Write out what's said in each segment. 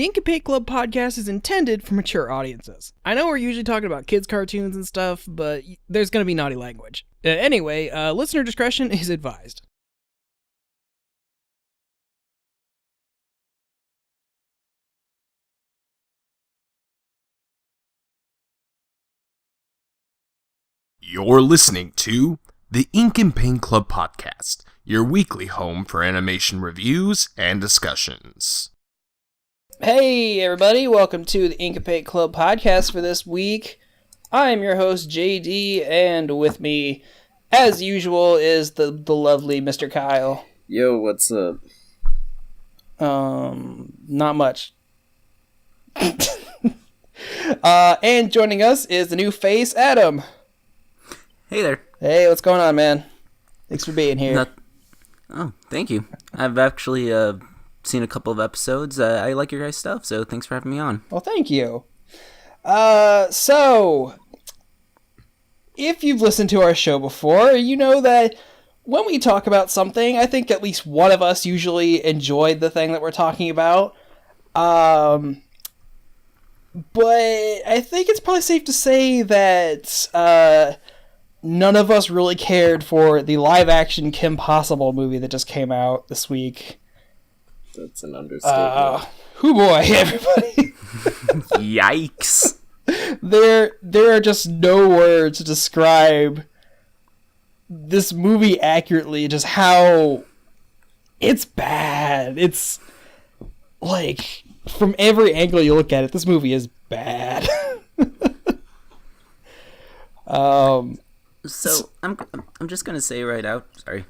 The Ink and Paint Club podcast is intended for mature audiences. I know we're usually talking about kids' cartoons and stuff, but there's going to be naughty language. Anyway, listener discretion is advised. You're listening to the Ink and Paint Club podcast, your weekly home for animation reviews and discussions. Hey everybody, welcome to the Ink and Paint Club podcast for this week. I'm your host JD, and with me, as usual, is the lovely Mr. Kyle. Yo, what's up? Not much. And joining us is the new face, Adam. Hey there. Hey, what's going on, man? Thanks for being here. Oh, thank you. I've actually seen a couple of episodes. I like your guys' stuff, so thanks for having me on. Well, thank you. So, if you've listened to our show before, you know that when we talk about something, I think at least one of us usually enjoyed the thing that we're talking about. But I think it's probably safe to say that none of us really cared for the live-action Kim Possible movie that just came out this week. That's an understatement. Hoo boy, everybody. Yikes. There are just no words to describe this movie accurately, just how it's bad. It's like, from every angle you look at it, this movie is bad. So I'm just gonna say right out. Sorry.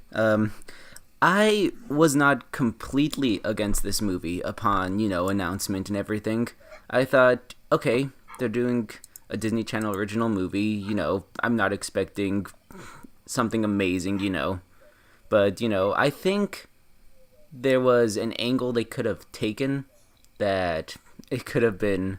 I was not completely against this movie upon announcement and everything. I thought, okay, they're doing a Disney Channel original movie. I'm not expecting something amazing. But I think there was an angle they could have taken that it could have been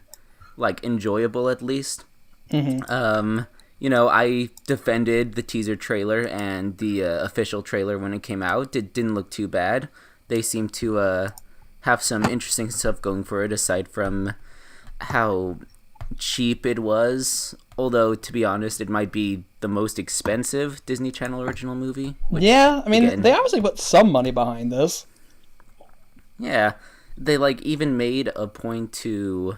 like enjoyable at least. Mm-hmm. I defended the teaser trailer and the official trailer when it came out. It didn't look too bad. They seemed to have some interesting stuff going for it, aside from how cheap it was. Although, to be honest, it might be the most expensive Disney Channel original movie. Which, yeah, I mean, again, they obviously put some money behind this. Yeah, they even made a point to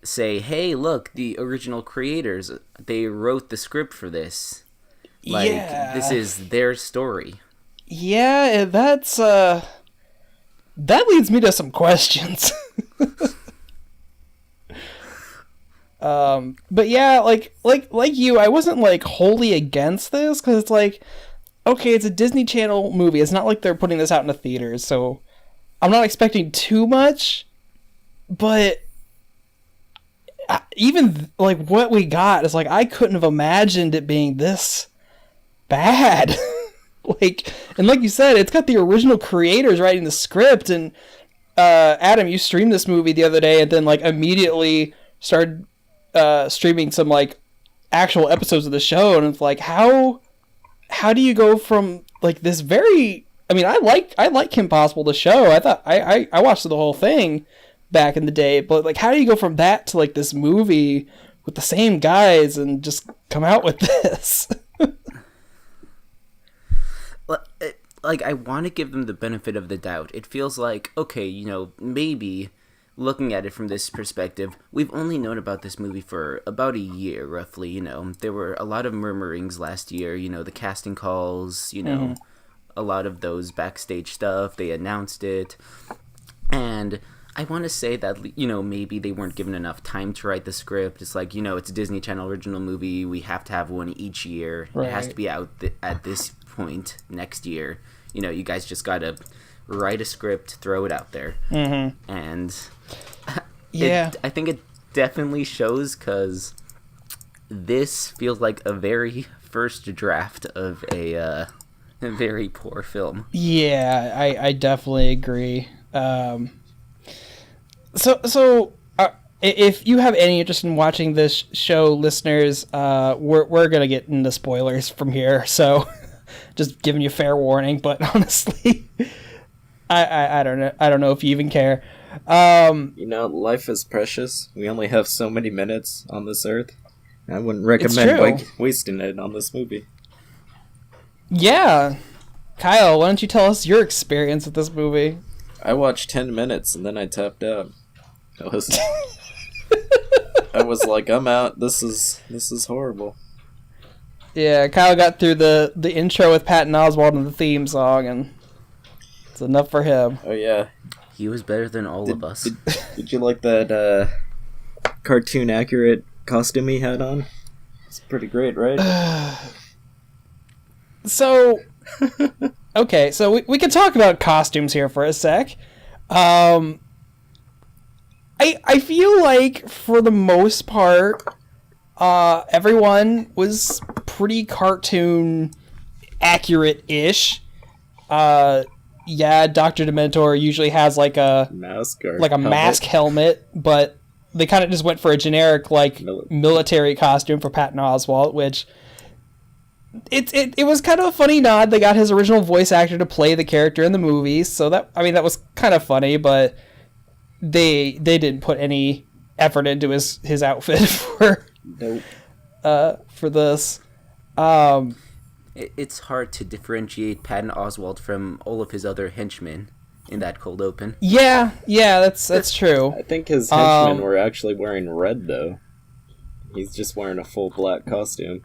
say, hey, look, the original creators, they wrote the script for this. This is their story. Yeah, that's, that leads me to some questions. But yeah, like you, I wasn't, wholly against this, because it's okay, it's a Disney Channel movie. It's not like they're putting this out in the theaters, so I'm not expecting too much, but even what we got is I couldn't have imagined it being this bad. And like you said, it's got the original creators writing the script, and Adam, you streamed this movie the other day and then immediately started streaming some actual episodes of the show, and it's how do you go from this very, I mean, I like Kim Possible, the show. I thought I watched the whole thing back in the day, but how do you go from that to this movie with the same guys and just come out with this? Well, I want to give them the benefit of the doubt. It feels okay, maybe looking at it from this perspective, we've only known about this movie for about a year, roughly. There were a lot of murmurings last year, the casting calls, mm-hmm. a lot of those backstage stuff, they announced it, and I want to say that, maybe they weren't given enough time to write the script. It's it's a Disney Channel original movie. We have to have one each year. Right. It has to be out at this point next year. You guys just got to write a script, throw it out there. Mm-hmm. And yeah, I think it definitely shows, because this feels like a very first draft of a very poor film. Yeah, I definitely agree. So if you have any interest in watching this show, listeners, we're gonna get into spoilers from here, so just giving you fair warning. But honestly, I don't know if you even care. You know, life is precious. We only have so many minutes on this earth. I wouldn't recommend true. wasting it on this movie. Yeah. Kyle, why don't you tell us your experience with this movie? I watched 10 minutes and then I tapped out. I was like, I'm out. This is horrible. Yeah, Kyle got through the intro with Patton Oswalt and the theme song, and it's enough for him. Oh yeah. He was better than all of us. Did you like that cartoon accurate costume he had on? It's pretty great, right? So, okay, so we can talk about costumes here for a sec. I feel like for the most part, everyone was pretty cartoon accurate-ish. Yeah, Dr. Dementor usually has like a Mask or mask helmet, but they kind of just went for a generic like military costume for Patton Oswalt, which it was kind of a funny nod. They got his original voice actor to play the character in the movies, so that was kind of funny, but they didn't put any effort into his outfit for for this. It's hard to differentiate Patton Oswalt from all of his other henchmen in that cold open. Yeah, that's true. I think his henchmen were actually wearing red, though. He's just wearing a full black costume.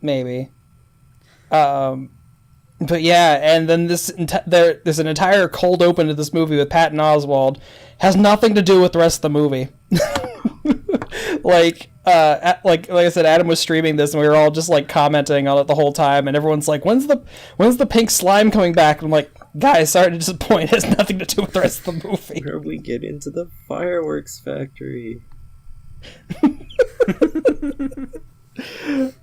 Maybe. But yeah, and then there's an entire cold open to this movie with Patton Oswalt. Has nothing to do with the rest of the movie. like I said, Adam was streaming this, and we were all just like commenting on it the whole time, and everyone's like, "When's the pink slime coming back?" And I'm like, "Guys, sorry to disappoint. It has nothing to do with the rest of the movie." Where we get into the fireworks factory.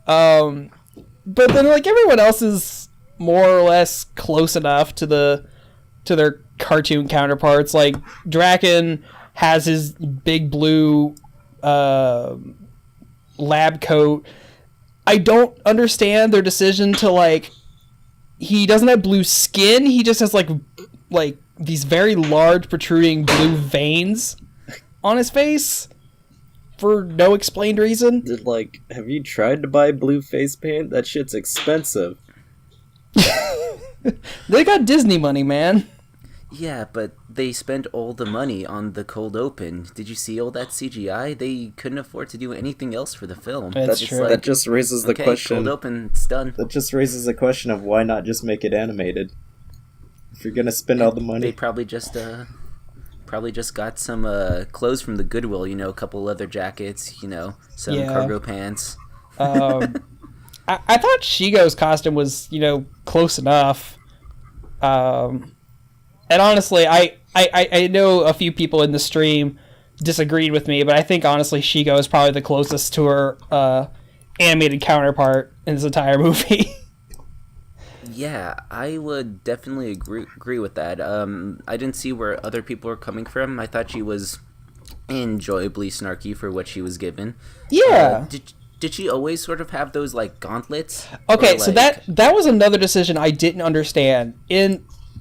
But then like everyone else is more or less close enough to their cartoon counterparts. Like Draken has his big blue lab coat. I don't understand their decision to like. He doesn't have blue skin. He just has like these very large protruding blue veins on his face for no explained reason. Have you tried to buy blue face paint? That shit's expensive. They got Disney money, man. Yeah, but they spent all the money on the cold open. Did you see all that CGI? They couldn't afford to do anything else for the film. That's true. That just raises the question. Cold open, it's done. That just raises the question of why not just make it animated? If you're gonna spend all the money, they probably just got some clothes from the Goodwill. You know, a couple leather jackets. You know, some cargo pants. I thought Shigo's costume was close enough. And honestly, I know a few people in the stream disagreed with me, but I think honestly Shigo is probably the closest to her animated counterpart in this entire movie. Yeah, I would definitely agree with that. I didn't see where other people were coming from. I thought she was enjoyably snarky for what she was given. Yeah. Did she always sort of have those like gauntlets? Okay, so that was another decision I didn't understand.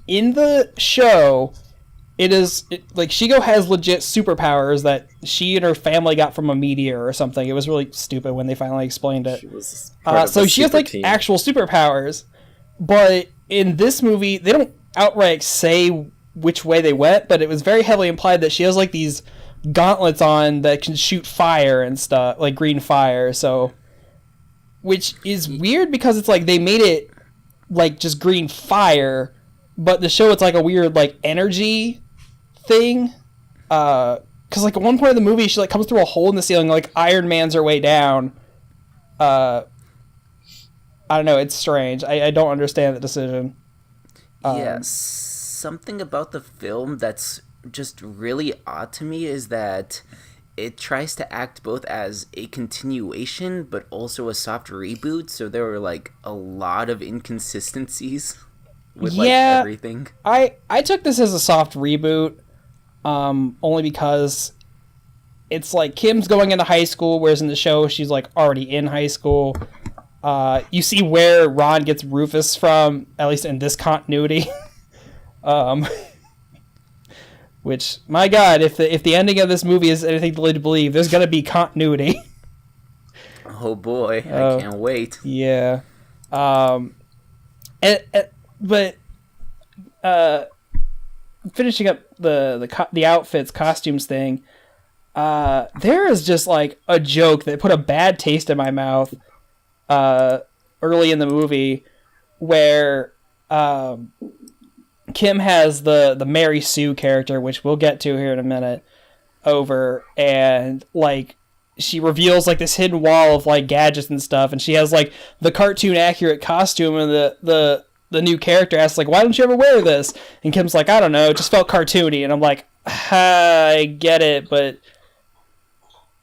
In the show, Shigo has legit superpowers that she and her family got from a meteor or something. It was really stupid when they finally explained it. So she has like actual superpowers, but in this movie they don't outright say which way they went, but it was very heavily implied that she has like these gauntlets on that can shoot fire and stuff, like green fire. So, which is weird because it's like they made it like just green fire. But the show, it's like a weird, like, energy thing. Because, like, at one point in the movie, she, like, comes through a hole in the ceiling, like, Iron Man's her way down. I don't know, it's strange. I don't understand the decision. Something about the film that's just really odd to me is that it tries to act both as a continuation, but also a soft reboot, so there were, like, a lot of inconsistencies with everything. I took this as a soft reboot, only because it's like Kim's going into high school, whereas in the show she's like already in high school. You see where Ron gets Rufus from, at least in this continuity. Which, my God, if the ending of this movie is anything to lead to believe, there's gonna be continuity. Oh boy, I can't wait. Yeah. But finishing up the outfits, costumes thing, there is just like a joke that put a bad taste in my mouth early in the movie where Kim has the Mary Sue character, which we'll get to here in a minute, over, and like she reveals like this hidden wall of like gadgets and stuff, and she has like the cartoon accurate costume, and the new character asks like, why don't you ever wear this? And Kim's like, I don't know, it just felt cartoony. And I'm like, I get it, but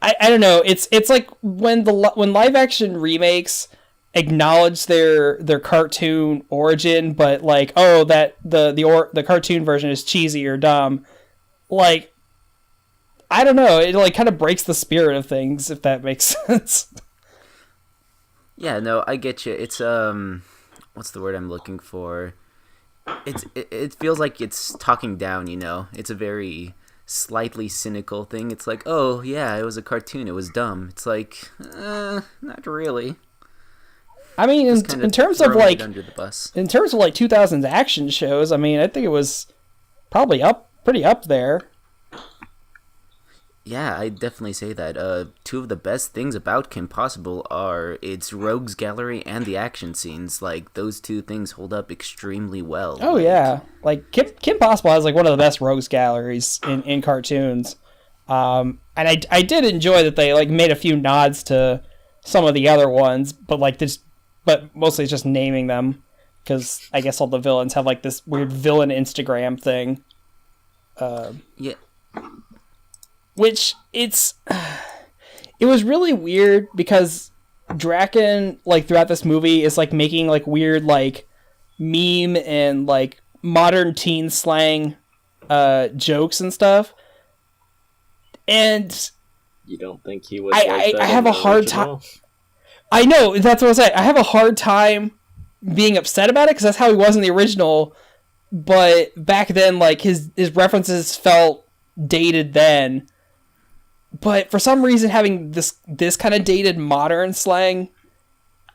I don't know. It's like when live action remakes acknowledge their cartoon origin, but like, oh, that the cartoon version is cheesy or dumb. Like, I don't know. It like kind of breaks the spirit of things, if that makes sense. Yeah, no, I get you. It's what's the word I'm looking for? It feels like it's talking down, you know. It's a very slightly cynical thing. It's like, oh yeah, it was a cartoon, it was dumb. It's like, not really. I mean, in terms of like under the bus. In terms of like 2000s action shows, I mean, I think it was probably pretty up there. Yeah, I definitely say that. Two of the best things about Kim Possible are its rogues gallery and the action scenes. Like, those two things hold up extremely well. Oh, yeah. Like, Kim Possible has, like, one of the best rogues galleries in cartoons. And I did enjoy that they, like, made a few nods to some of the other ones, but, like, but mostly just naming them. Because I guess all the villains have, like, this weird villain Instagram thing. Yeah. Which it was really weird because Draken, like, throughout this movie is like making like weird like meme and like modern teen slang jokes and stuff. And you don't think he would? I have a hard time. I know, that's what I was saying. I have a hard time being upset about it because that's how he was in the original. But back then, like his references felt dated then. But for some reason, having this kind of dated modern slang,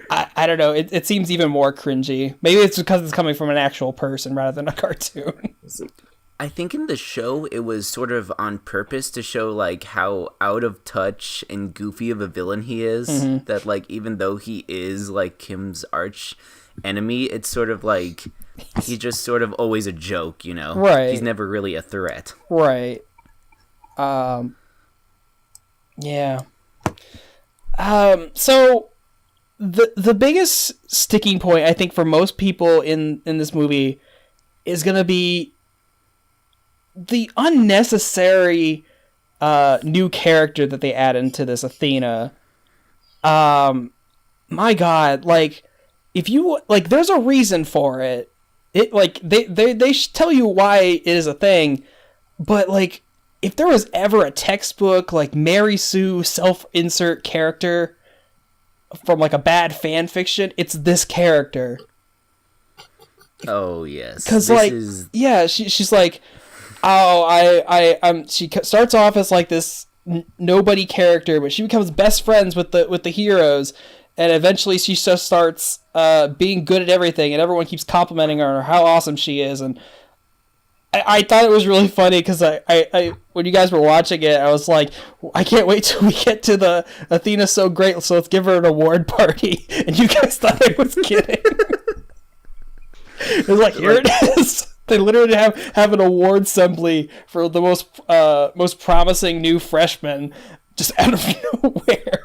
I don't know, it seems even more cringy. Maybe it's because it's coming from an actual person rather than a cartoon. I think in the show, it was sort of on purpose to show, like, how out of touch and goofy of a villain he is. Mm-hmm. That, like, even though he is, like, Kim's arch enemy, it's sort of like, he's just sort of always a joke, you know? Right. He's never really a threat. Right. Yeah. So the biggest sticking point I think for most people in this movie is gonna be the unnecessary new character that they add into this Athena. My God, like if you like, there's a reason for it. It like they should tell you why it is a thing, but like, if there was ever a textbook, like, Mary Sue self-insert character from, like, a bad fan fiction, it's this character. Oh, yes. Because, like, yeah, she's like, she starts off as, like, this nobody character, but she becomes best friends with the heroes, and eventually she just starts being good at everything, and everyone keeps complimenting her on how awesome she is, and I thought it was really funny because I when you guys were watching it, I was like, I can't wait till we get to the Athena's so great, so let's give her an award party. And you guys thought I was kidding. It was like, here it is. They literally have an award assembly for the most promising new freshman just out of nowhere.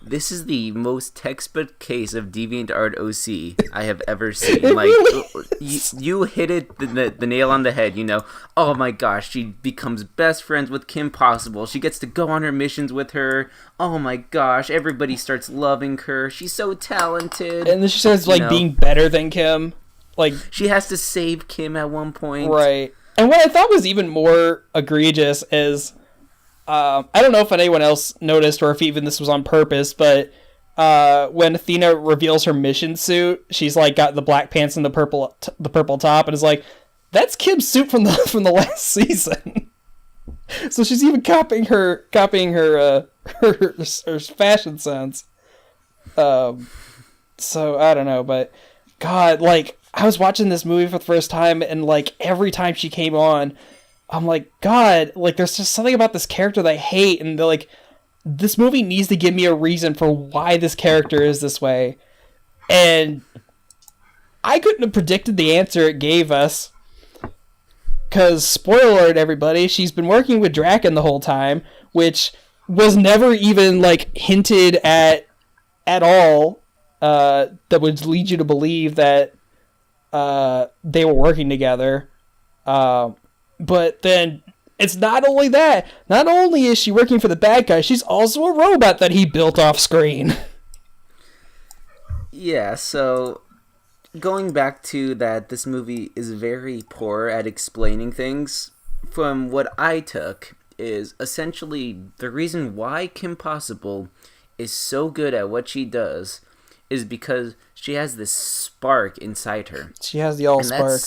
This is the most textbook case of DeviantArt OC I have ever seen. It like, really you hit it the nail on the head, you know. Oh my gosh, she becomes best friends with Kim Possible. She gets to go on her missions with her. Oh my gosh, everybody starts loving her. She's so talented. And then she starts, like, being better than Kim. Like, she has to save Kim at one point. Right. And what I thought was even more egregious is, I don't know if anyone else noticed or if even this was on purpose, but when Athena reveals her mission suit, she's like got the black pants and the purple top, and is like, that's Kim's suit from the last season. So she's even copying her fashion sense. So I don't know, but God, like I was watching this movie for the first time, and like every time she came on, I'm like, God, like there's just something about this character that I hate, and they're like, this movie needs to give me a reason for why this character is this way, and I couldn't have predicted the answer it gave us. Because, spoiler alert, everybody, she's been working with Draken the whole time, which was never even, like, hinted at all, that would lead you to believe that they were working together. But then, it's not only that. Not only is she working for the bad guy, she's also a robot that he built off screen. Yeah, so going back to that, this movie is very poor at explaining things. From what I took is essentially the reason why Kim Possible is so good at what she does is because she has this spark inside her. She has the all-spark.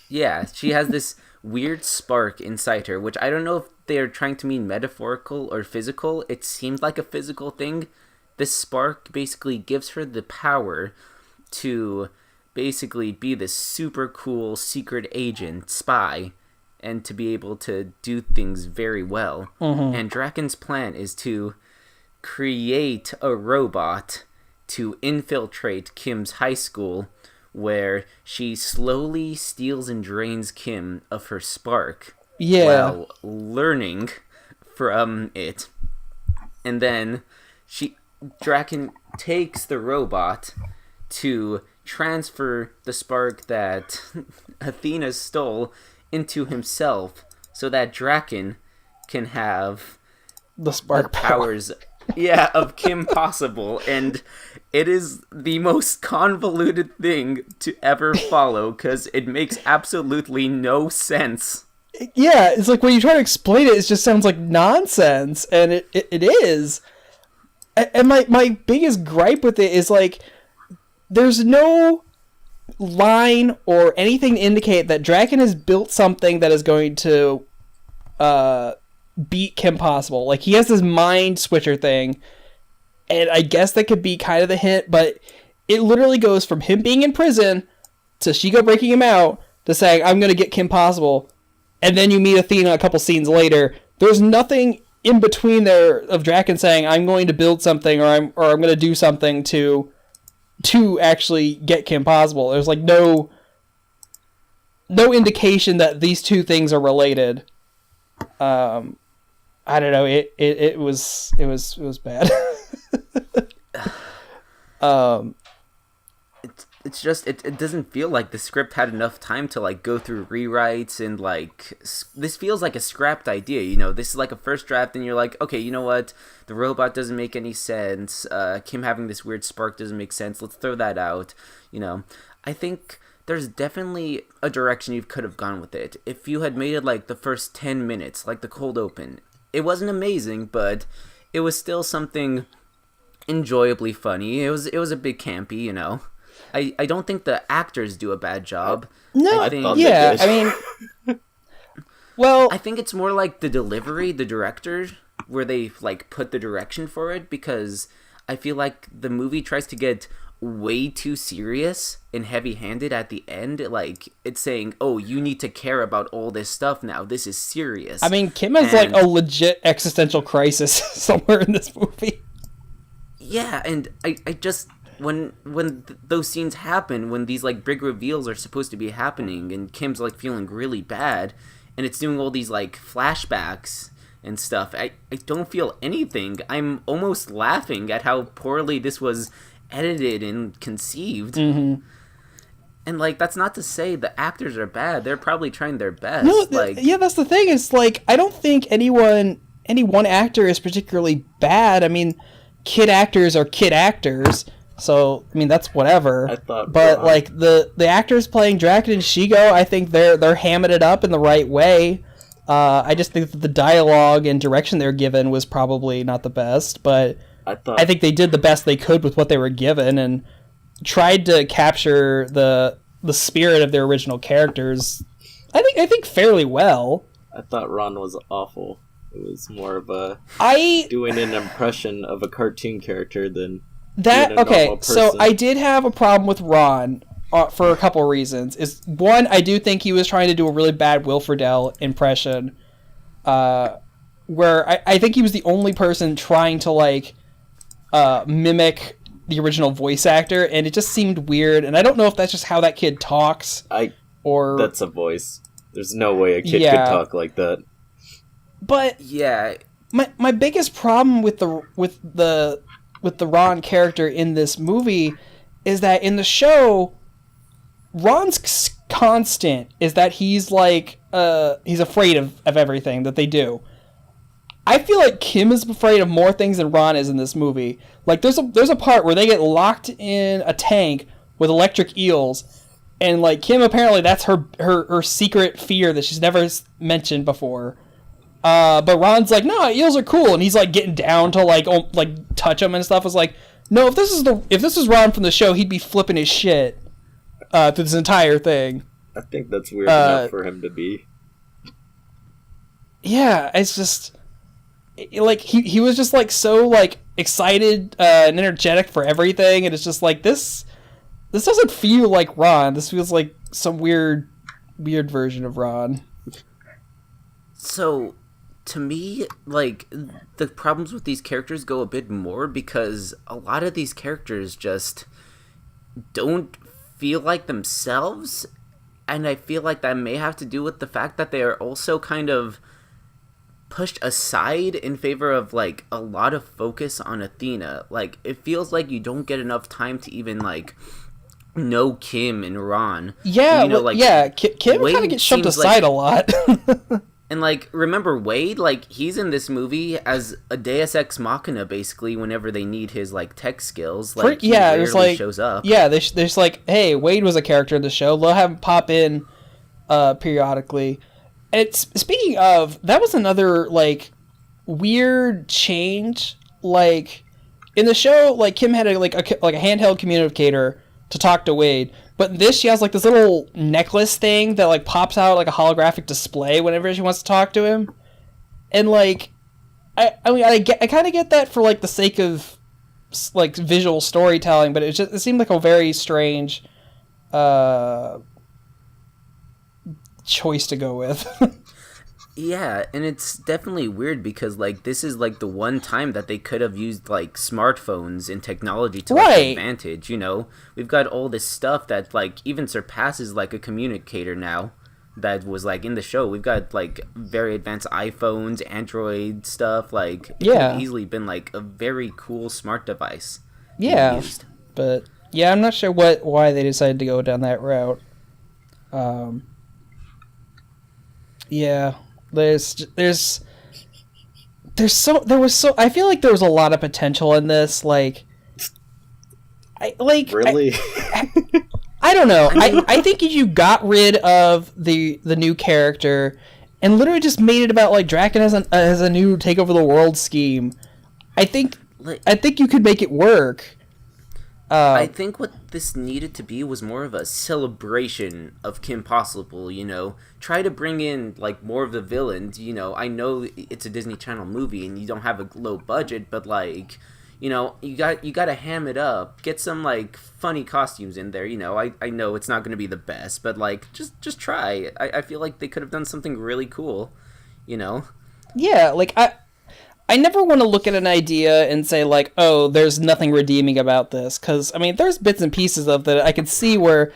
Yeah, she has this weird spark inside her, which I don't know if they're trying to mean metaphorical or physical. It seems like a physical thing. This spark basically gives her the power to basically be this super cool secret agent spy and to be able to do things very well. Mm-hmm. And Draken's plan is to create a robot to infiltrate Kim's high school, where she slowly steals and drains Kim of her spark while learning from it. And then Draken takes the robot to transfer the spark that Athena stole into himself so that Draken can have the spark powers of Kim Possible. And it is the most convoluted thing to ever follow because it makes absolutely no sense. Yeah, it's like when you try to explain it, it just sounds like nonsense, and it is. And my biggest gripe with it is like, there's no line or anything to indicate that Draken has built something that is going to beat Kim Possible. Like, he has this mind switcher thing, and I guess that could be kind of the hint, but it literally goes from him being in prison to Shigo breaking him out to saying, I'm going to get Kim Possible, and then you meet Athena a couple scenes later. There's nothing in between there of Draken saying, I'm going to build something, or I'm going to do something to actually get Kim Possible. There's like no indication that these two things are related. I don't know. It was bad. It's just it doesn't feel like the script had enough time to like go through rewrites, and like this feels like a scrapped idea. You know, this is like a first draft, and you're like, okay, you know what? The robot doesn't make any sense. Kim having this weird spark doesn't make sense. Let's throw that out. You know, I think there's definitely a direction you could have gone with it. If you had made it like the first 10 minutes, like the cold open, it wasn't amazing, but it was still something enjoyably funny. It was a bit campy, you know. I don't think the actors do a bad job. No, I think, I mean, well, I think it's more like the delivery, the director, where they like put the direction for it, because I feel like the movie tries to get way too serious and heavy-handed at the end. Like, it's saying, oh, you need to care about all this stuff now. This is serious. I mean, Kim has like a legit existential crisis somewhere in this movie. Yeah, and I just when those scenes happen, when these like big reveals are supposed to be happening, and Kim's like feeling really bad, and it's doing all these like flashbacks and stuff, I don't feel anything. I'm almost laughing at how poorly this was edited and conceived. Mm-hmm. And like, that's not to say the actors are bad. They're probably trying their best. No, that's the thing. Is like, I don't think any one actor is particularly bad. I mean, kid actors are kid actors, so I mean that's whatever. But like the actors playing Draken and Shigo, I think they're hamming it up in the right way. I just think that the dialogue and direction they're given was probably not the best, but I think they did the best they could with what they were given and tried to capture the spirit of their original characters I think fairly well. I thought Ron was awful. It was more of a I doing an impression of a cartoon character than that being a okay. normal So person. I did have a problem with Ron for a couple of reasons. Is one, I do think he was trying to do a really bad Will Friedle impression, where I think he was the only person trying to like mimic the original voice actor, and it just seemed weird. And I don't know if that's just how that kid talks, or That's a voice. There's no way a kid Yeah. could talk like that. But Yeah, my biggest problem with the Ron character in this movie is that in the show, Ron's constant is that he's like he's afraid of everything that they do. I feel like Kim is afraid of more things than Ron is in this movie. Like there's a part where they get locked in a tank with electric eels, and like Kim apparently that's her secret fear that she's never mentioned before. But Ron's like, no, eels are cool, and he's like getting down to like touch them and stuff. It's like, no, if this is Ron from the show, he'd be flipping his shit through this entire thing. I think that's weird enough for him to be. Yeah, it's just like he was just like so like excited and energetic for everything, and it's just like this doesn't feel like Ron. This feels like some weird version of Ron. so to me, like, the problems with these characters go a bit more because a lot of these characters just don't feel like themselves, and I feel like that may have to do with the fact that they are also kind of pushed aside in favor of like a lot of focus on Athena. Like, it feels like you don't get enough time to even like know Kim and Ron. Yeah, you know, like, Kim Wade kind of gets shoved seems aside like- a lot. And, like, remember Wade? Like, he's in this movie as a Deus Ex Machina, basically, whenever they need his, like, tech skills. Like, he it was rarely like shows up. Yeah, there's like, hey, Wade was a character in the show. They'll have him pop in periodically. It's speaking of, that was another like weird change. Like in the show, like Kim had a handheld communicator to talk to Wade, but in this she has like this little necklace thing that like pops out like a holographic display whenever she wants to talk to him. And like I kind of get that for like the sake of like visual storytelling, but it seemed like a very strange choice to go with. Yeah, and it's definitely weird because, like, this is, like, the one time that they could have used, like, smartphones and technology to like, Right. advantage, you know? We've got all this stuff that, like, even surpasses, like, a communicator now that was, like, in the show. We've got, like, very advanced iPhones, Android stuff, like, it could Yeah. have easily been, like, a very cool smart device. Yeah, used. but yeah, I'm not sure why they decided to go down that route. Yeah, there was so I feel like there was a lot of potential in this. Like, Really? I don't know. I think if you got rid of the new character and literally just made it about like Draken as a new take over the world scheme, I think you could make it work. I think what this needed to be was more of a celebration of Kim Possible, you know? Try to bring in, like, more of the villains, you know? I know it's a Disney Channel movie and you don't have a low budget, but, like, you know, you gotta ham it up. Get some, like, funny costumes in there, you know? I know it's not gonna be the best, but, like, just try. I feel like they could have done something really cool, you know? Yeah, like, I never want to look at an idea and say, like, oh, there's nothing redeeming about this. Because, I mean, there's bits and pieces of that I can see where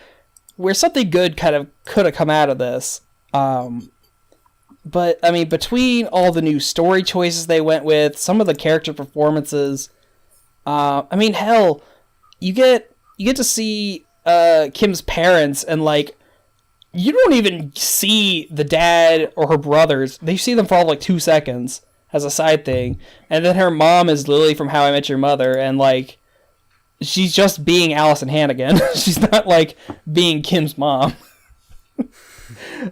something good kind of could have come out of this. But, I mean, between all the new story choices they went with, some of the character performances, I mean, hell, you get to see Kim's parents, and, like, you don't even see the dad or her brothers. They see them for all, like, 2 seconds as a side thing, and then her mom is Lily from How I Met Your Mother, and like she's just being Allison Hannigan. She's not like being Kim's mom.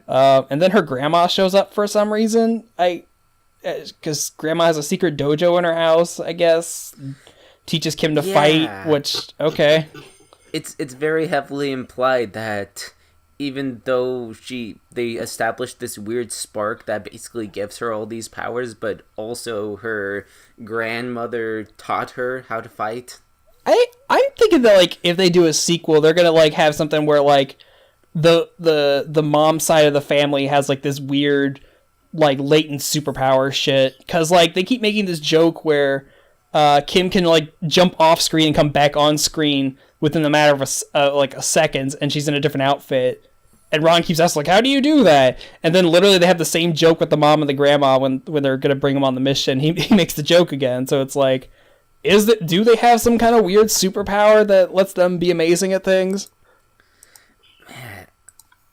And then her grandma shows up for some reason. Because grandma has a secret dojo in her house, I guess. Teaches Kim to fight, which okay. It's very heavily implied that even though they established this weird spark that basically gives her all these powers, but also her grandmother taught her how to fight. I'm thinking that like if they do a sequel, they're gonna like have something where like the mom side of the family has like this weird like latent superpower shit, because like they keep making this joke where Kim can like jump off screen and come back on screen within the matter of a seconds, and she's in a different outfit. And Ron keeps asking, like, how do you do that? And then literally they have the same joke with the mom and the grandma when they're going to bring him on the mission. He makes the joke again. So it's like, do they have some kind of weird superpower that lets them be amazing at things? Man,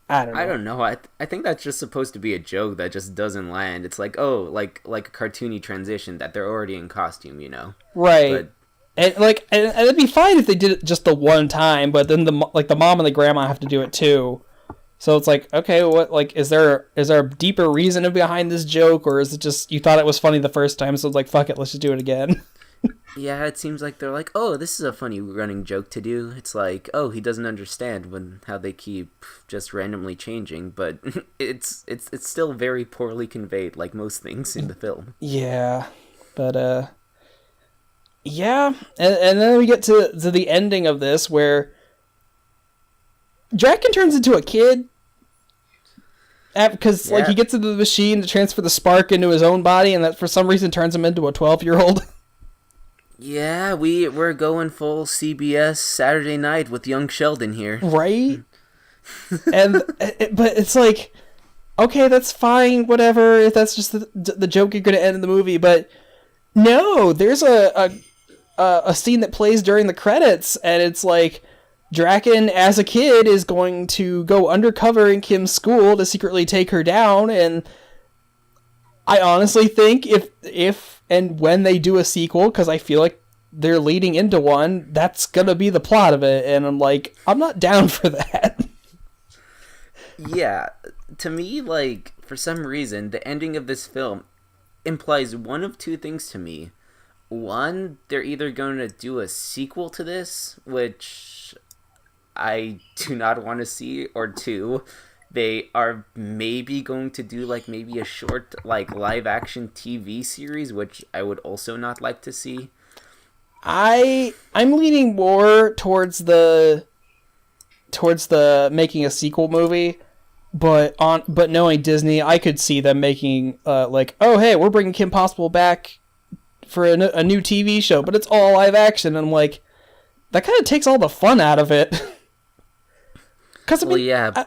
I don't know. I don't know. I think that's just supposed to be a joke that just doesn't land. It's like, oh, like a cartoony transition that they're already in costume, you know? Right. But and it'd be fine if they did it just the one time, but then the mom and the grandma have to do it too. So it's like, okay, what, like, is there a deeper reason behind this joke, or is it just you thought it was funny the first time, so it's like, fuck it, let's just do it again? yeah, it seems like they're like, oh, this is a funny running joke to do. It's like, oh, he doesn't understand how they keep just randomly changing, but it's still very poorly conveyed, like most things in the film. Yeah, but yeah, and then we get to the ending of this where Draken turns into a kid, because like he gets into the machine to transfer the spark into his own body, and that for some reason turns him into a 12-year-old. Yeah, we're going full CBS Saturday Night with young Sheldon here, right? But it's like, okay, that's fine, whatever. If that's just the joke you're gonna end in the movie, but no, there's a scene that plays during the credits, and it's like, Draken, as a kid, is going to go undercover in Kim's school to secretly take her down, and I honestly think if and when they do a sequel, because I feel like they're leading into one, that's gonna be the plot of it, and I'm like, I'm not down for that. Yeah, to me, like, for some reason, the ending of this film implies one of two things to me. One, they're either going to do a sequel to this, which I do not want to see, or two, they are maybe going to do like maybe a short like live action TV series, which I would also not like to see. I'm leaning more towards the making a sequel movie, but knowing Disney, I could see them making like, oh hey, we're bringing Kim Possible back for a new TV show, but it's all live action, and I'm like, that kind of takes all the fun out of it. Because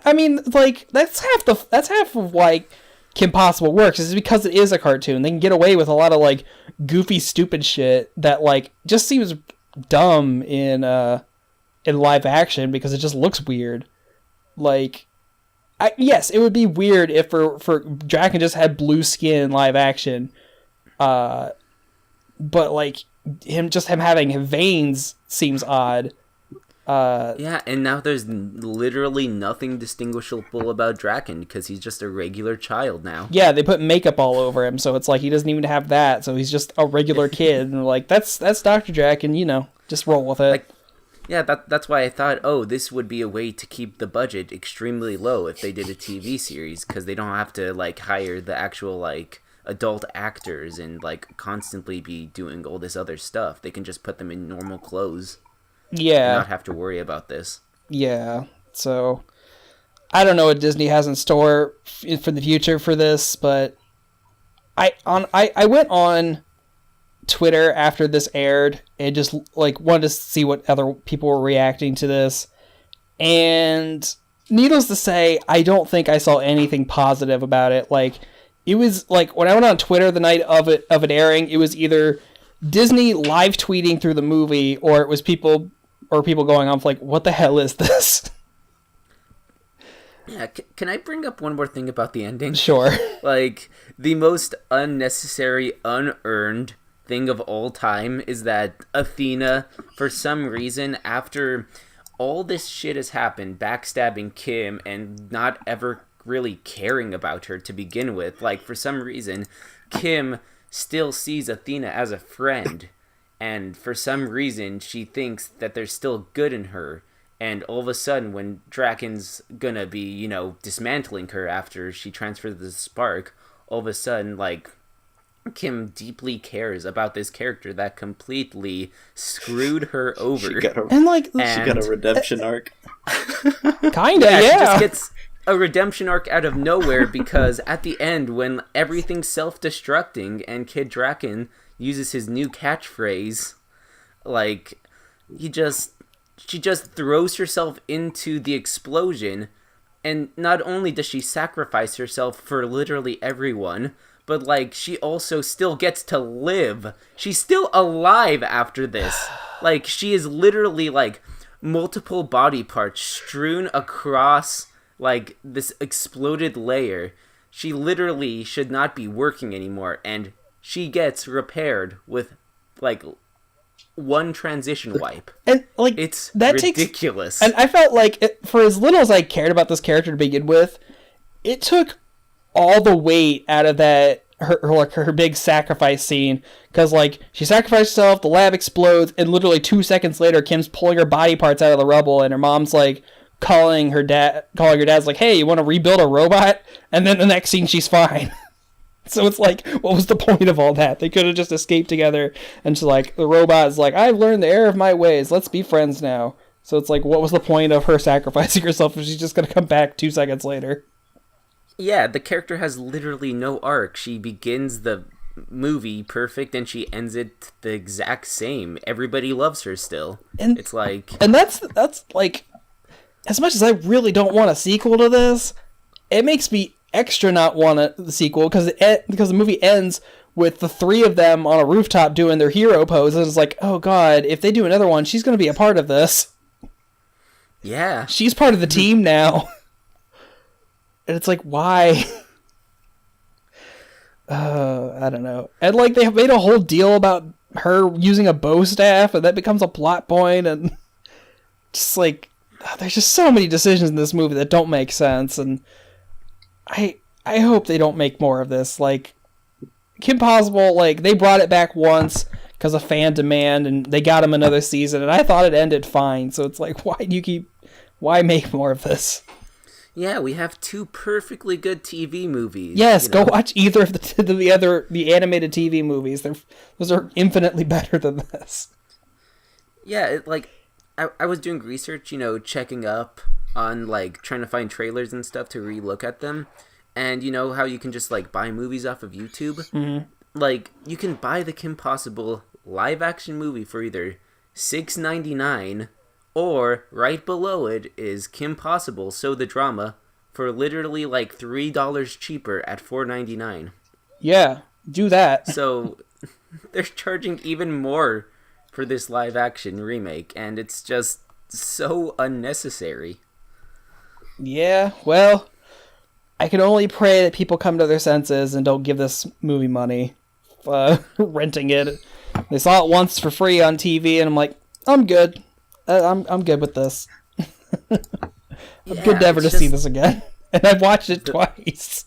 I mean, like that's half of why Kim Possible works, is because it is a cartoon. They can get away with a lot of like goofy, stupid shit that like just seems dumb in live action because it just looks weird. Like, yes, it would be weird if for Draken just had blue skin in live action, but like him having veins seems odd. Yeah, and now there's literally nothing distinguishable about Draken because he's just a regular child now. Yeah, they put makeup all over him, so it's like he doesn't even have that, so he's just a regular kid, and like, that's Dr. Draken, just roll with it. Like, yeah, that's why I thought, oh, this would be a way to keep the budget extremely low if they did a TV series, because they don't have to like hire the actual like adult actors and like constantly be doing all this other stuff. They can just put them in normal clothes. Yeah. Not have to worry about this. Yeah. So I don't know what Disney has in store for the future for this, but I went on Twitter after this aired and just like wanted to see what other people were reacting to this. And needless to say, I don't think I saw anything positive about it. Like, it was like when I went on Twitter the night of it airing, it was either Disney live tweeting through the movie, or it was people going on like, what the hell is this? Yeah, can I bring up one more thing about the ending? Sure. Like, the most unnecessary, unearned thing of all time is that Athena, for some reason, after all this shit has happened, backstabbing Kim and not ever really caring about her to begin with, like, for some reason, Kim still sees Athena as a friend. And for some reason, she thinks that there's still good in her. And all of a sudden, when Draken's gonna be, dismantling her after she transfers the spark, all of a sudden, like, Kim deeply cares about this character that completely screwed her over. She got a redemption arc. Kinda, yeah. She just gets a redemption arc out of nowhere because at the end, when everything's self-destructing and Kid Draken uses his new catchphrase, like, she just throws herself into the explosion, and not only does she sacrifice herself for literally everyone, but, like, she also still gets to live. She's still alive after this. Like, she is literally, like, multiple body parts strewn across, like, this exploded layer. She literally should not be working anymore, and she gets repaired with, like, one transition wipe. And, like, it's that ridiculous. And I felt like, for as little as I cared about this character to begin with, it took all the weight out of that, her big sacrifice scene, because, like, she sacrificed herself, the lab explodes, and literally 2 seconds later, Kim's pulling her body parts out of the rubble, and her mom's, like, calling her dad's like, hey, you want to rebuild a robot? And then the next scene, she's fine. So it's like, what was the point of all that? They could have just escaped together, and she's like, the robot is like, I've learned the error of my ways, let's be friends now. So it's like, what was the point of her sacrificing herself if she's just going to come back 2 seconds later? Yeah, the character has literally no arc. She begins the movie perfect and she ends it the exact same. Everybody loves her still. And it's like... And that's like... As much as I really don't want a sequel to this, it makes me extra not want the sequel, because the movie ends with the three of them on a rooftop doing their hero pose, and it's like, oh god, if they do another one, she's going to be a part of this. Yeah. She's part of the team now. And it's like, why? I don't know. And, like, they made a whole deal about her using a bow staff, and that becomes a plot point, and just, like, there's just so many decisions in this movie that don't make sense, and I hope they don't make more of this. Like, Kim Possible, like, they brought it back once because of fan demand, and they got him another season, and I thought it ended fine, so it's like, why make more of this? Yeah, we have two perfectly good TV movies. Yes, go watch either of the animated TV movies. Those are infinitely better than this. Yeah, I was doing research, checking up on, like, trying to find trailers and stuff to re-look at them. And you know how you can just, like, buy movies off of YouTube? Mm-hmm. Like, you can buy the Kim Possible live-action movie for either $6.99, or right below it is Kim Possible, So the Drama, for literally, like, $3 cheaper at $4.99. Yeah, do that. So, they're charging even more for this live-action remake, and it's just so unnecessary. Yeah, well, I can only pray that people come to their senses and don't give this movie money, renting it. They saw it once for free on TV, and I'm like, I'm good. I'm good with this. I'm good never to see this again. And I've watched it twice.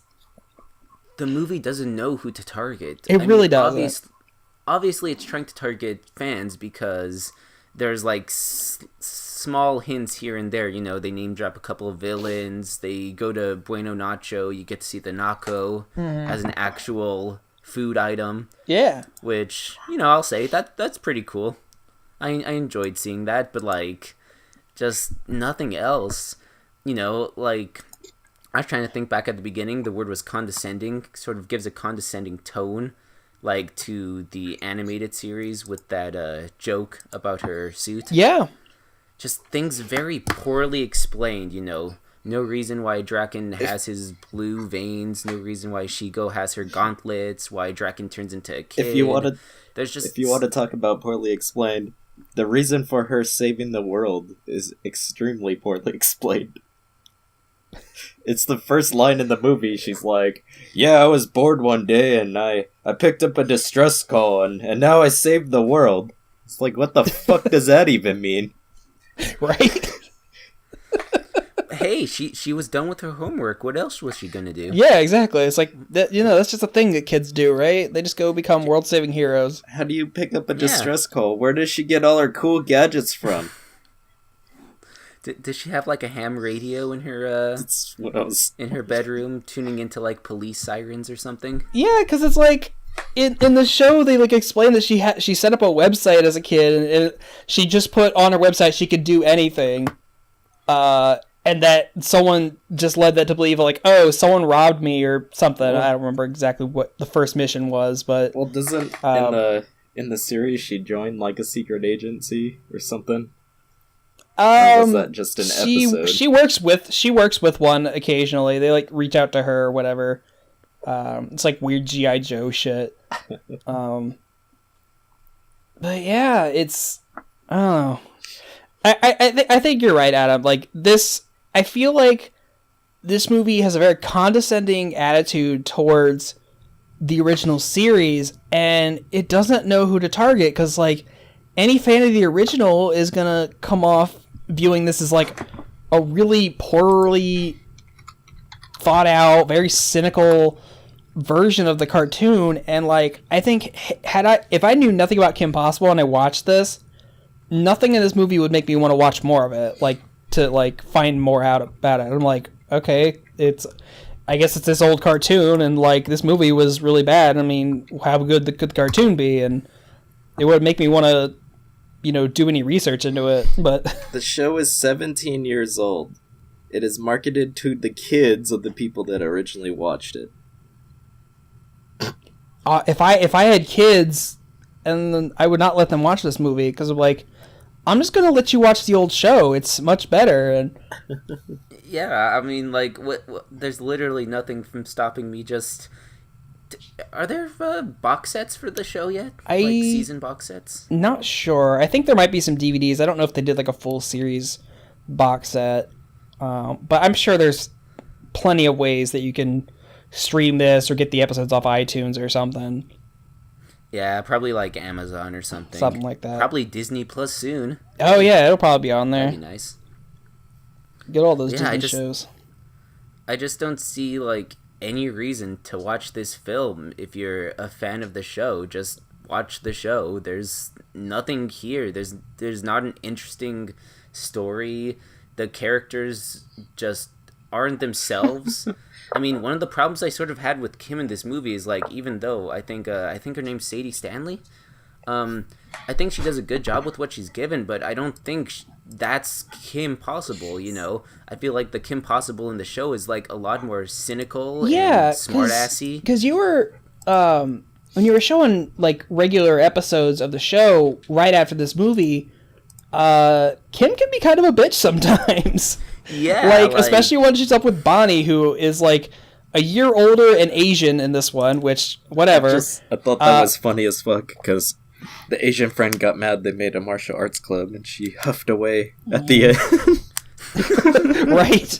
The movie doesn't know who to target. It really doesn't. Obviously, it's trying to target fans because there's, like, small hints here and there. They name drop a couple of villains. They go to Bueno Nacho. You get to see the Naco as an actual food item. Yeah. Which, I'll say, that's pretty cool. I enjoyed seeing that, but, like, just nothing else. Like, I was trying to think back at the beginning. The word was condescending. Sort of gives a condescending tone, like, to the animated series with that joke about her suit. Yeah. Just things very poorly explained, No reason why Draken has his blue veins. No reason why Shigo has her gauntlets. Why Draken turns into a kid. If you want to talk about poorly explained, the reason for her saving the world is extremely poorly explained. It's the first line in the movie. She's like, yeah, I was bored one day and I picked up a distress call and now I saved the world. It's like, what the fuck does that even mean? Right? Hey, she was done with her homework. What else was she gonna do? Yeah, exactly. It's like, that's just a thing that kids do, right? They just go become world-saving heroes. How do you pick up a distress call? Where does she get all her cool gadgets from? Does she have like a ham radio in her That's what I was... in her bedroom, tuning into like police sirens or something? Yeah, because it's like in the show they like explain that she set up a website as a kid, and she just put on her website she could do anything, and that someone just led that to believe like, oh, someone robbed me or something. I don't remember exactly what the first mission was, but Well, doesn't in the series she joined like a secret agency or something? Or was that just an episode? She works with one occasionally. They like reach out to her or whatever. It's like weird G.I. Joe shit. But yeah, it's I don't know. I think you're right, Adam. Like this, I feel like this movie has a very condescending attitude towards the original series, and it doesn't know who to target because like any fan of the original is gonna come off viewing this as like a really poorly thought out, very cynical version of the cartoon. And like I think if I knew nothing about Kim Possible and I watched this, nothing in this movie would make me want to watch more of it, like to like find more out about it. I'm like, okay, I guess it's this old cartoon, and like this movie was really bad. I mean, how good could the cartoon be? And it would make me want to do any research into it. But the show is 17 years old. It is marketed to the kids of the people that originally watched it. If I had kids, and then I would not let them watch this movie because I'm like, I'm just gonna let you watch the old show. It's much better. And yeah, I mean, like, what there's literally nothing from stopping me. Just are there box sets for the show yet? Like season box sets? Not sure. I think there might be some DVDs. I don't know if they did like a full series box set, but I'm sure there's plenty of ways that you can stream this or get the episodes off iTunes or something. Yeah, probably like Amazon or something. Something like that. Probably Disney Plus soon. Oh yeah, it'll probably be on there. That'd be nice. Get all those Disney shows. I just don't see like any reason to watch this film if you're a fan of the show. Just watch the show. There's nothing here. There's not an interesting story. The characters just aren't themselves. I mean, one of the problems I sort of had with Kim in this movie is like, even though I think her name's Sadie Stanley, I think she does a good job with what she's given, but I don't think that's Kim Possible. I feel like the Kim Possible in the show is like a lot more cynical and smartassy. Because you were when you were showing like regular episodes of the show right after this movie, Kim can be kind of a bitch sometimes. Yeah, like especially when she's up with Bonnie, who is like a year older and Asian in this one, which whatever. I thought that was funny as fuck because the Asian friend got mad they made a martial arts club and she huffed away at the end. Right.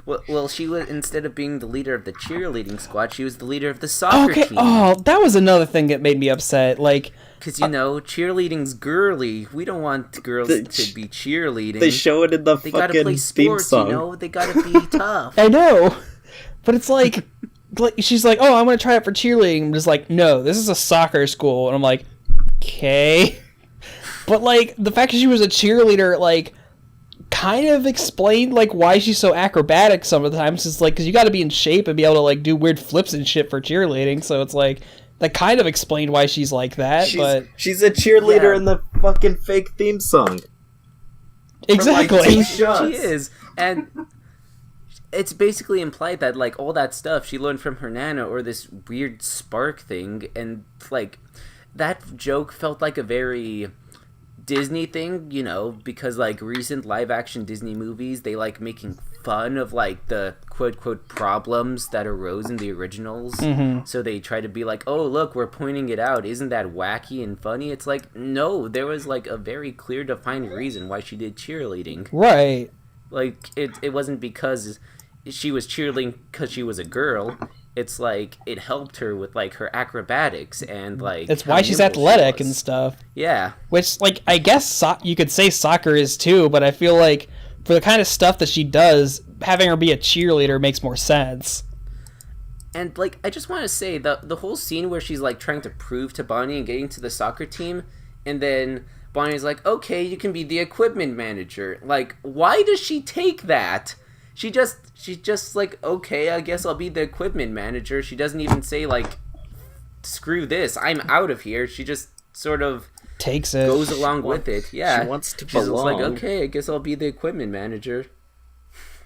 Well, she was, instead of being the leader of the cheerleading squad, she was the leader of the soccer team. Oh, that was another thing that made me upset. Like, because cheerleading's girly. We don't want girls to be cheerleading. They show it in the they fucking gotta play sports, theme song. They gotta be tough. I know, but it's like she's like, oh, I'm gonna try it for cheerleading. I'm just like, no, this is a soccer school, and I'm like, okay. But like the fact that she was a cheerleader, like, kind of explained like why she's so acrobatic some of the times. It's like because you got to be in shape and be able to like do weird flips and shit for cheerleading. So it's like that kind of explained why she's like that. She's a cheerleader in the fucking fake theme song. Exactly. Like she is, and it's basically implied that like all that stuff she learned from her nana or this weird spark thing, and like that joke felt like a very Disney thing, because like recent live action Disney movies, they like making fun of like the quote unquote problems that arose in the originals. Mm-hmm. So they try to be like, oh look, we're pointing it out. Isn't that wacky and funny? It's like, no, there was like a very clear defined reason why she did cheerleading. Right. Like it wasn't because she was cheerleading because she was a girl. It's like it helped her with like her acrobatics and like it's why she's athletic and stuff. Yeah, which like I guess you could say soccer is too, but I feel like for the kind of stuff that she does, having her be a cheerleader makes more sense. And like I just want to say the whole scene where she's like trying to prove to Bonnie and getting to the soccer team, and then Bonnie's like, okay, you can be the equipment manager. Like, why does she take that? She's just like, okay, I guess I'll be the equipment manager. She doesn't even say, like, screw this, I'm out of here. She just sort of takes it, goes along with it. Yeah, she wants to She's belong. like, okay, I guess I'll be the equipment manager.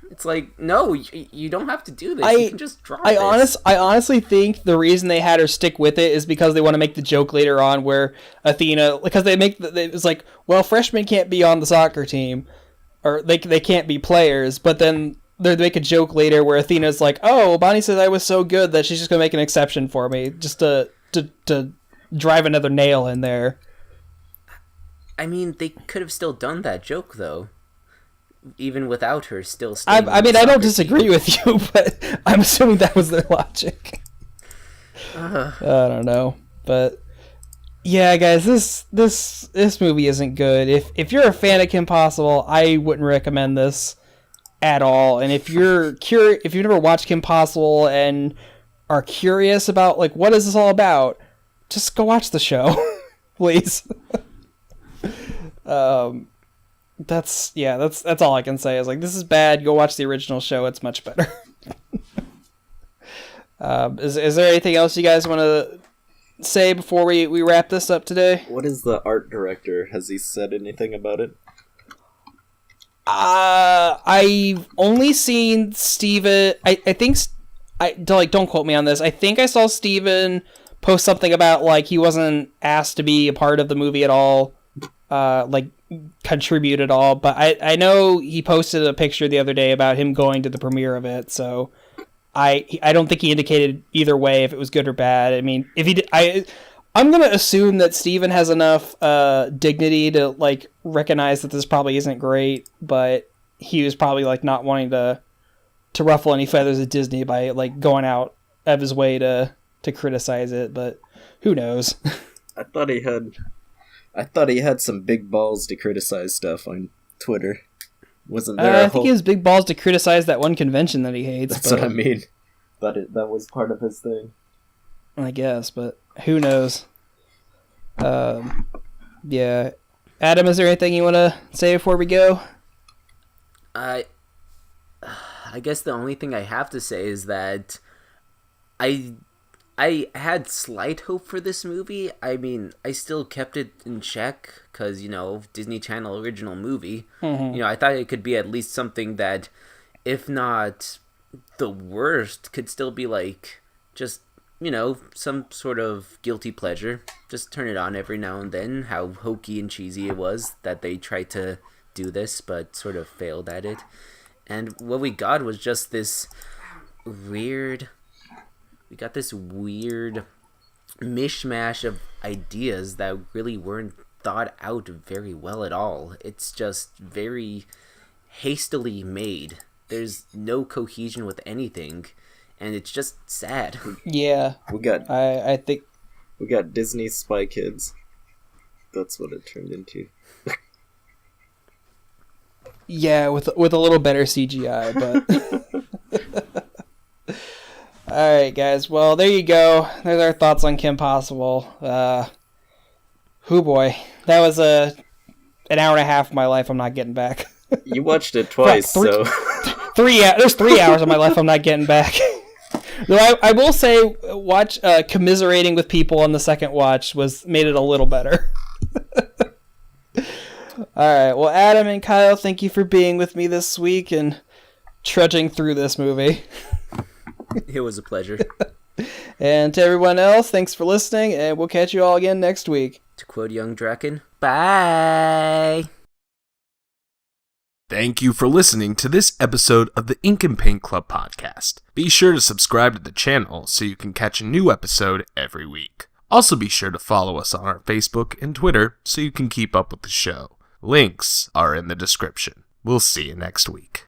It's like, no, you don't have to do this. You can just drop it. I honestly think the reason they had her stick with it is because they want to make the joke later on where Athena, because it's like, well, freshmen can't be on the soccer team, or they can't be players, but then they make a joke later where Athena's like, oh, well, Bonnie said I was so good that she's just gonna make an exception for me, just to drive another nail in there. I mean, they could have still done that joke though, even without her still staying. I mean, I don't disagree with you, but I'm assuming that was their logic. I don't know, but yeah, guys, this movie isn't good. If you're a fan of Kim Possible, I wouldn't recommend this at all. And if you've never watched Kim Possible and are curious about like what is this all about, just go watch the show, please. That's all I can say is like, this is bad. Go watch the original show. It's much better. Is there anything else you guys want to say before we wrap this up today? What is the art director? Has he said anything about it? I've only seen Steven. I think don't quote me on this. I think I saw Steven post something about like he wasn't asked to be a part of the movie at all, like contribute at all. But I know he posted a picture the other day about him going to the premiere of it. So I don't think he indicated either way if it was good or bad. I mean, if he did, I'm gonna assume that Steven has enough dignity to like recognize that this probably isn't great, but he was probably like not wanting to ruffle any feathers at Disney by like going out of his way to criticize it. But who knows? I thought he had some big balls to criticize stuff on Twitter. Wasn't there? I think he has big balls to criticize that one convention that he hates. That's what I mean. That was part of his thing. I guess, but who knows? Yeah. Adam, is there anything you want to say before we go? I guess the only thing I have to say is that I had slight hope for this movie. I mean, I still kept it in check because, you know, Disney Channel original movie. Mm-hmm. You know, I thought it could be at least something that, if not the worst, could still be like just, you know, some sort of guilty pleasure. Just turn it on every now and then. How hokey and cheesy it was that they tried to do this, but sort of failed at it. And what we got was just this weird... We got this weird mishmash of ideas that really weren't thought out very well at all. It's just very hastily made. There's no cohesion with anything, and it's just sad. Yeah. I think we got Disney Spy Kids. That's what it turned into. Yeah, with a little better CGI, but all right, guys. Well, there you go. There's our thoughts on Kim Possible. Hoo boy, that was an hour and a half of my life I'm not getting back. You watched it twice, so there's 3 hours of my life I'm not getting back. Though I will say, commiserating with people on the second watch made it a little better. All right. Well, Adam and Kyle, thank you for being with me this week and trudging through this movie. It was a pleasure. And to everyone else, thanks for listening, and we'll catch you all again next week. To quote Young Draken, bye! Thank you for listening to this episode of the Ink and Paint Club podcast. Be sure to subscribe to the channel so you can catch a new episode every week. Also be sure to follow us on our Facebook and Twitter so you can keep up with the show. Links are in the description. We'll see you next week.